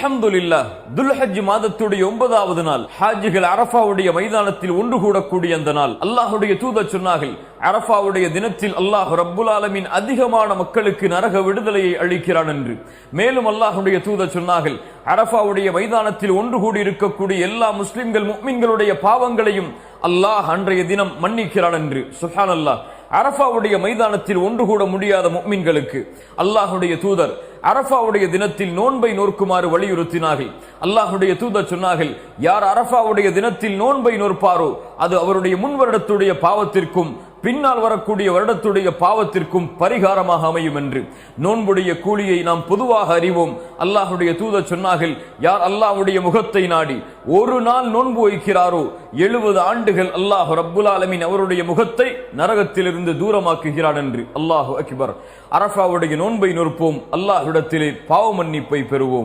அல்ஹம்துலில்லாஹ், துல்ஹஜ் மாதத்துடைய 9வது நாள் ஹாஜிகள் அரஃபாவுடைய மைதானத்தில் ஒன்று கூடக்கூடிய அந்த நாள். அல்லாஹ்வுடைய தூதர் சொன்னார்கள், அரஃபாவுடைய தினத்தில் அல்லாஹ் ரப்புல் ஆலமீன் அதிகமான மக்களுக்கு நரக விடுதலையை அளிக்கிறான் என்று. மேலும் அல்லாஹ்வுடைய தூதர் சொன்னார்கள், அரஃபாவுடைய மைதானத்தில் ஒன்று கூடி இருக்கக்கூடிய எல்லா முஸ்லிம்கள் முஃமின்களுடைய பாவங்களையும் அல்லாஹ் அன்றைய தினம் மன்னிக்கிறான் என்று. சுப்ஹானல்லாஹ், அரஃபாவுடைய மைதானத்தில் ஒன்று கூட முடியாத முஃமின்களுக்கு அல்லாஹ்வுடைய தூதர் அரஃபாவுடைய தினத்தில் நோன்பை நோக்குமாறு வலியுறுத்தினார்கள். அல்லாஹ்வுடைய தூதர் சொன்னார்கள், யார் அரஃபாவுடைய தினத்தில் நோன்பை நோற்பாரோ அது அவருடைய முன் வருடத்துடைய பாவத்திற்கும் பின்னால் வரக்கூடிய வருடத்துடைய பாவத்திற்கும் பரிகாரமாக அமையும் என்று. நோன்புடைய கூலியை நாம் பொதுவாக அறிவோம். அல்லாஹ்வுடைய தூதர் சொன்னார்கள், யார் அல்லாஹ்வுடைய முகத்தை நாடி ஒரு நாள் நோன்பு வைக்கிறாரோ 70 ஆண்டுகள் அல்லாஹ் ரப்புல் ஆலமீன் அவருடைய முகத்தை நரகத்திலிருந்து தூரமாக்குகிறான் என்று. அல்லாஹு அக்பர். அரஃபாவுடைய நோன்பை நோற்போம், அல்லாஹ்விடத்திலே பாவ மன்னிப்பை பெறுவோம்.